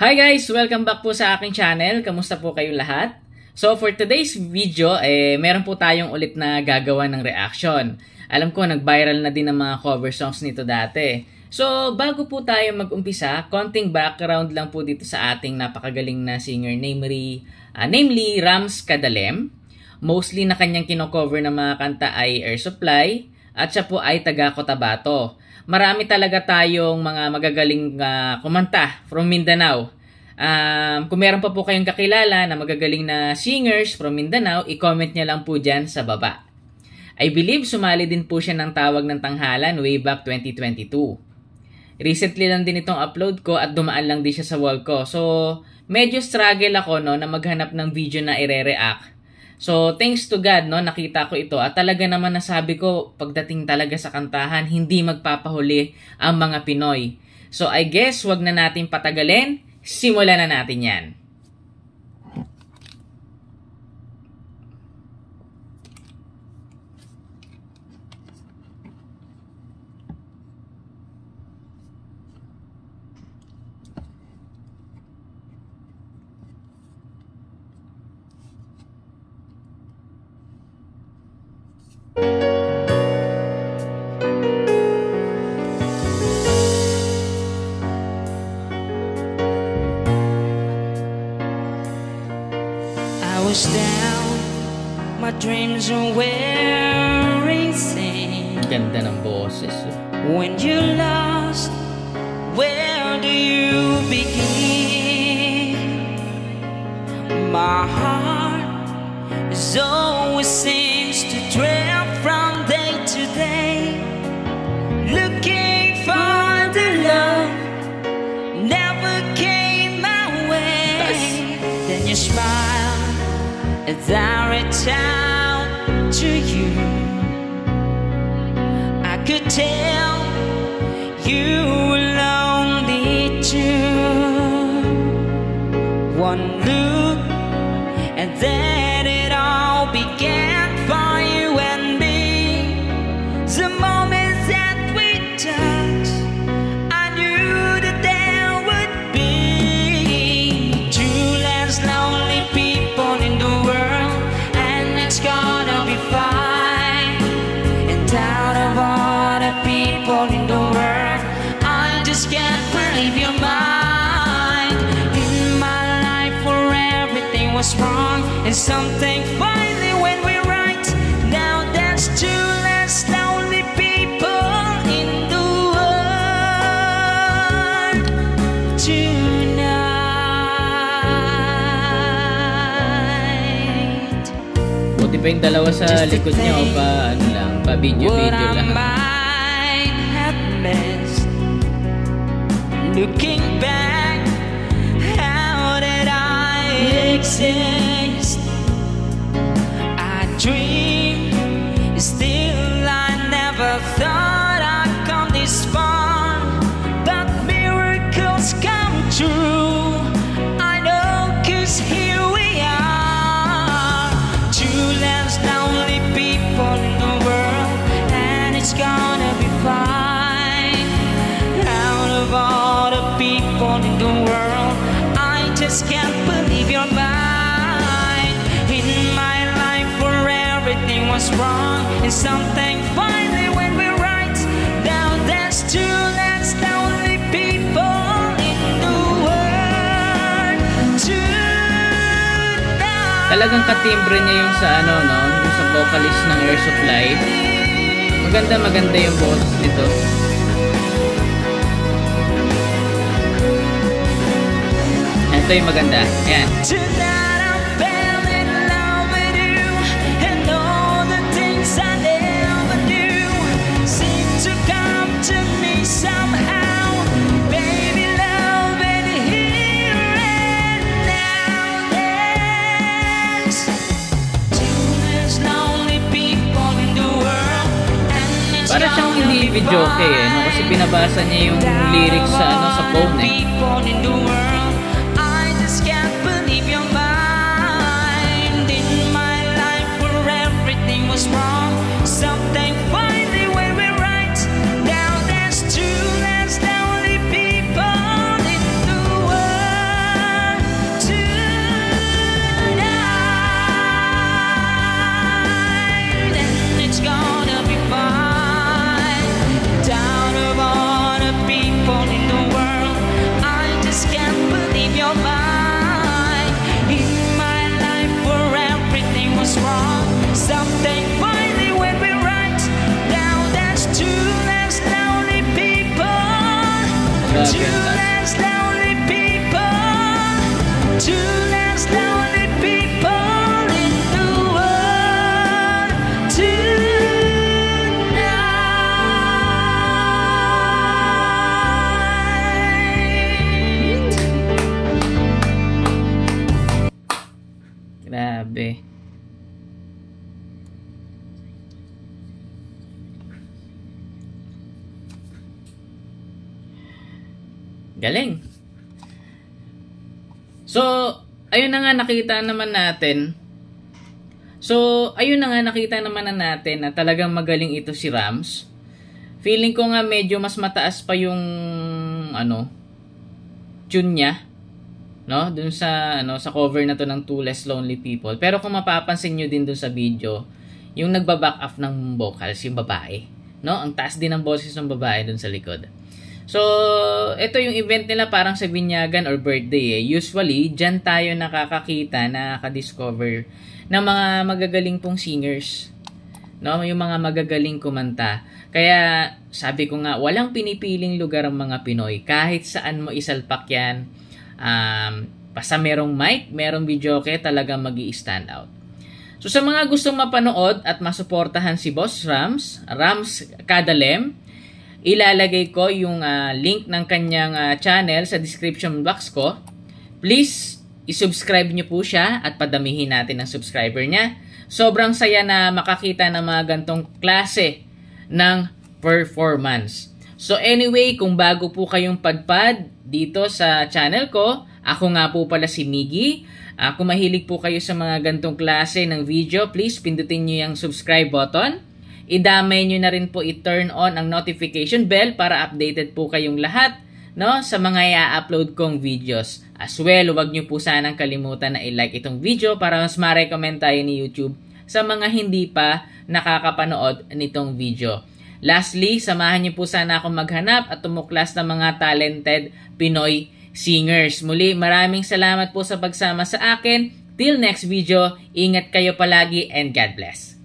Hi guys! Welcome back po sa aking channel. Kamusta po kayong lahat? So for today's video, meron po tayong ulit na gagawa ng reaction. Alam ko, nag-viral na din ang mga cover songs nito dati. So bago po tayo mag-umpisa, konting background lang po dito sa ating napakagaling na singer namely Rams Kadalem. Mostly na kanyang kino-cover ng mga kanta ay Air Supply at siya po ay taga Cotabato. Marami talaga tayong mga magagaling kumanta from Mindanao. Kung meron pa po kayong kakilala na magagaling na singers from Mindanao, i-comment niya lang po dyan sa baba. I believe sumali din po siya ng Tawag ng Tanghalan way back 2022. Recently lang din itong upload ko at dumaan lang din siya sa wall ko. So, medyo struggle ako na maghanap ng video na i-react. So, thanks to God, nakita ko ito at talaga naman nasabi ko, pagdating talaga sa kantahan, hindi magpapahuli ang mga Pinoy. So, I guess, wag na natin patagalin, simulan na natin yan. I was down, my dreams were wearing thin. Ganda ng boses. When you lost, where do you begin? My heart is always seems to drift from day to day, looking for the love never came my way. Then you smile as I reach out to you. I could tell you were lonely too. One look and then it all began for you and me. The moment that we touched, I knew that there would be two less lonely people in the world, and it's gonna be fine. And out of all the people in the world, I just can't believe you're mine. In my life where everything was wrong and something finally went right. Now there's two less lonely people in the world tonight. Buti pa yung dalawa sa likod niya o pa, pa video-video What I lang. might have missed. Looking back, how did I exist? I dream, still I never thought I'd come this far. But miracles come true, I know, 'cause here we are. Two less lonely people in the world, and it's gonna be fine. Out of all the people in the world, I just can't believe you're mine. In my life where everything was wrong and something finally went right. Now there's two less lonely people in the world tonight. Talagang katimbre niya yung sa yung sa vocalist ng Air Supply. Maganda yung boses nito. Ito yung maganda. Ayan. Tonight I fell in love with you, and all the things I never knew seem to come to me somehow. Baby, love it here and now. There's two less lonely people in the world, and it's Para siyang hindi video kasi binabasa niya yung lyrics sa sa phone people in the world, I just can't believe you're mine. In my life where everything was wrong, something finally went right. Now there's two less lonely people in the world. Grabe. Galing. So, ayun na nga nakita naman natin. Na talagang magaling ito si Rams. Feeling ko nga medyo mas mataas pa yung tune niya, no? Dun sa sa cover na to ng Two Less Lonely People. Pero kung mapapansin niyo din dun sa video, yung nagba-back up ng vocals yung babae, no? Ang taas din ng boses ng babae dun sa likod. So, ito yung event nila parang sa binyagan or birthday Usually, dyan tayo nakaka-discover ng mga magagaling pong singers. No? Yung mga magagaling kumanta. Kaya, sabi ko nga, walang pinipiling lugar ang mga Pinoy. Kahit saan mo isalpak yan, basta merong mic, merong videoke, talagang mag-i-stand out. So, sa mga gustong mapanood at masuportahan si Boss Rams Kadalem, ilalagay ko yung link ng kanyang channel sa description box ko. Please, isubscribe nyo po siya at padamihin natin ang subscriber niya. Sobrang saya na makakita ng mga gantong klase ng performance. So anyway, kung bago po kayong padpad dito sa channel ko, ako nga po pala si Miggy. Kung mahilig po kayo sa mga gantong klase ng video, please pindutin nyo yung subscribe button. Idamay nyo na rin po i-turn on ang notification bell para updated po kayong lahat, no, sa mga i-upload kong videos. As well, huwag nyo po sanang kalimutan na i-like itong video para mas ma-recommend tayo ni YouTube sa mga hindi pa nakakapanood nitong video. Lastly, samahan nyo po sana akong maghanap at tumuklas ng mga talented Pinoy singers. Muli, maraming salamat po sa pagsama sa akin. Till next video, ingat kayo palagi and God bless.